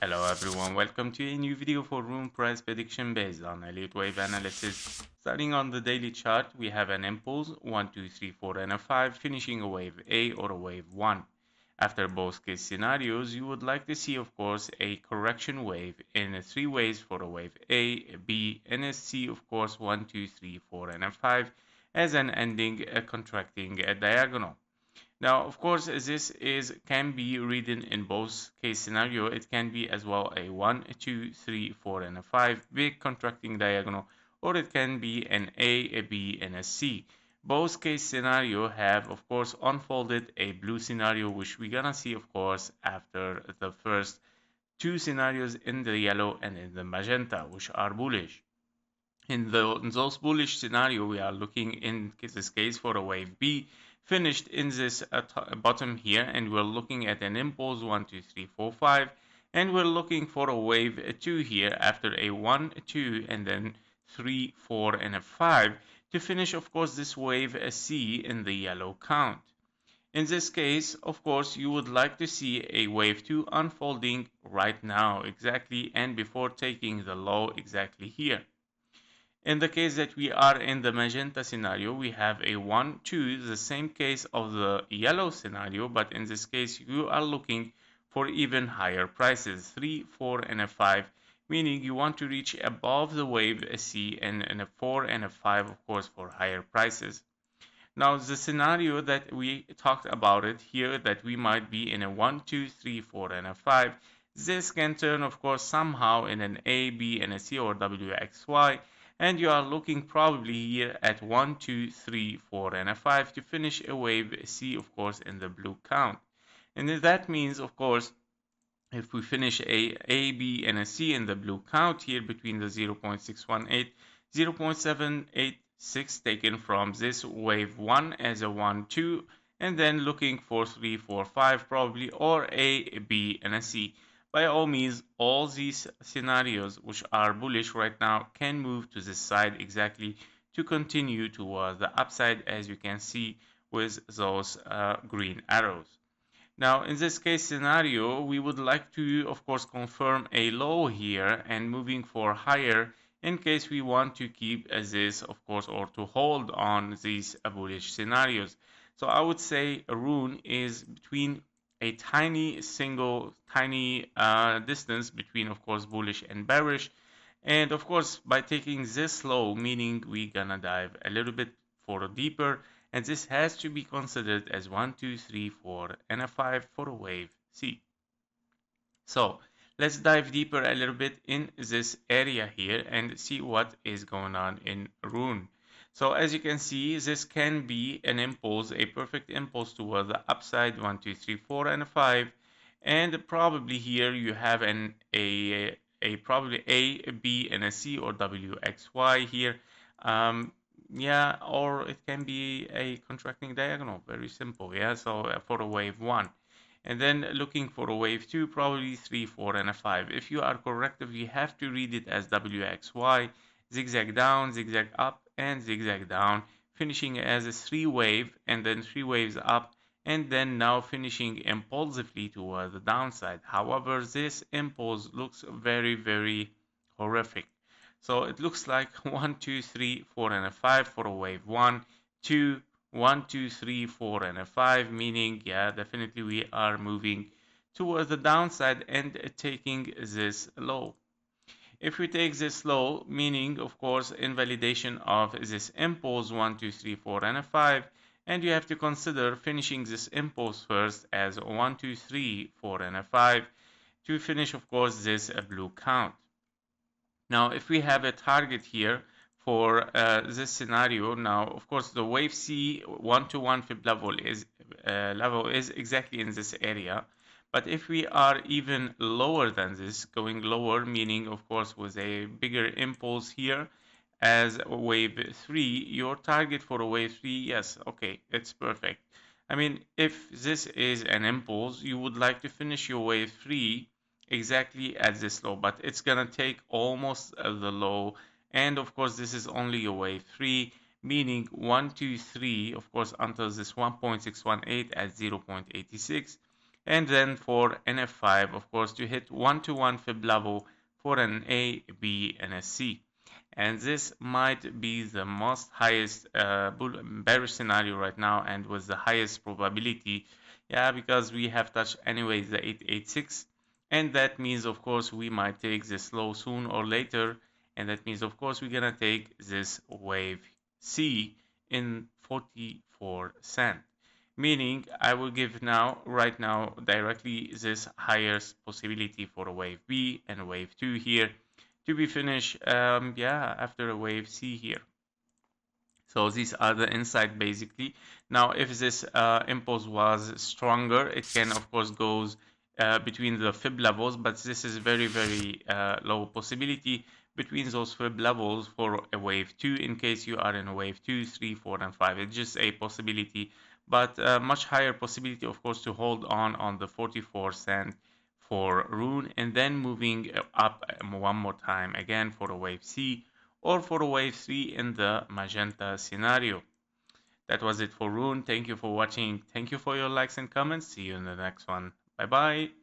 Hello everyone, welcome to a new video for RUNE price prediction based on Elliott wave analysis. Starting on the daily chart, we have an impulse 1, 2, 3, 4 and a 5 finishing a wave A or a wave 1. After both case scenarios, you would like to see of course a correction wave in 3 waves for a wave A, B and a C of course 1, 2, 3, 4 and a 5 as an ending contracting diagonal. Now, of course, this can be written in both case scenario. It can be as well a 1, 2, 3, 4, and a 5 big contracting diagonal, or it can be an A, B, and a C. Both case scenario have, of course, unfolded a blue scenario, which we're gonna see, of course, after the first two scenarios in the yellow and in the magenta, which are bullish. In those bullish scenario, we are looking in this case for a wave B finished in this bottom here, and we're looking at an impulse 1, 2, 3, 4, 5, and we're looking for a wave 2 here after a 1, 2, and then 3, 4, and a 5 to finish, of course, this wave C in the yellow count. In this case, of course, you would like to see a wave 2 unfolding right now exactly and before taking the low exactly here. In the case that we are in the magenta scenario, we have a 1, 2, the same case of the yellow scenario, but in this case you are looking for even higher prices, 3, 4, and a 5, meaning you want to reach above the wave C and a 4 and a 5, of course, for higher prices. Now, the scenario that we talked about it here, that we might be in a 1, 2, 3, 4, and a 5, this can turn, of course, somehow in an A, B, and a C or WXY, and you are looking probably here at 1, 2, 3, 4, and a 5 to finish a wave C, of course, in the blue count. And that means, of course, if we finish A, B, and a C in the blue count here between the 0.618, 0.786 taken from this wave 1 as a 1, 2, and then looking for 3, 4, 5 probably, or A, B, and a C. By all means, all these scenarios which are bullish right now can move to this side exactly to continue toward the upside, as you can see with those green arrows. Now, in this case scenario, we would like to, of course, confirm a low here and moving for higher in case we want to keep this, of course, or to hold on these bullish scenarios. So I would say RUNE is between a tiny distance between, of course, bullish and bearish. And of course, by taking this low, meaning we're gonna dive a little bit for deeper, and this has to be considered as 1, 2, 3, 4, and a 5 for a wave C. So let's dive deeper a little bit in this area here and see what is going on in RUNE. So as you can see, this can be an impulse, a perfect impulse toward the upside, 1, 2, 3, 4, and a 5. And probably here you have probably A, B, and a C or W, X, Y here. Yeah, or it can be a contracting diagonal, very simple. Yeah, so for a wave 1. And then looking for a wave 2, probably 3, 4, and a 5. If you are corrective, you have to read it as WXY, zigzag down, zigzag up, and zigzag down, finishing as a 3 wave, and then 3 waves up, and then now finishing impulsively toward the downside. However, this impulse looks very, very horrific. So it looks like 1, 2, 3, 4, and a 5 for a wave 1, 2, 1, 2, 3, 4, and a 5, meaning, yeah, definitely we are moving towards the downside and taking this low. If we take this low, meaning, of course, invalidation of this impulse 1, 2, 3, 4, and a 5, and you have to consider finishing this impulse first as 1, 2, 3, 4, and a 5 to finish, of course, this blue count. Now, if we have a target here for this scenario, now, of course, the wave C 1-to-1 fib level is exactly in this area. But if we are even lower than this, going lower, meaning, of course, with a bigger impulse here as wave 3, your target for a wave 3, yes, okay, it's perfect. I mean, if this is an impulse, you would like to finish your wave 3 exactly at this low, but it's gonna take almost the low, and of course this is only a wave 3, meaning 1, 2, 3, of course, until this 1.618 at 0.86, And then for NF5, of course, to hit 1-to-1 fib level for an A, B, and a C. And this might be the most highest bearish scenario right now, and with the highest probability, yeah, because we have touched anyways the 886, and that means of course we might take this low soon or later, and that means of course we're gonna take this wave C in 44 cent, meaning I will give now right now directly this highest possibility for a wave B and a wave 2 here to be finished, yeah, after a wave C here. So these are the insight basically. Now, if this impulse was stronger, it can of course goes between the fib levels, but this is very low possibility between those fib levels for a wave 2 in case you are in a wave 2, 3, 4, and 5. It's just a possibility, but much higher possibility of course to hold on the 44 cent for RUNE, and then moving up one more time again for a wave C or for wave 3 in the magenta scenario. That was it for RUNE. Thank you for watching. Thank you for your likes and comments. See you in the next one. Bye bye.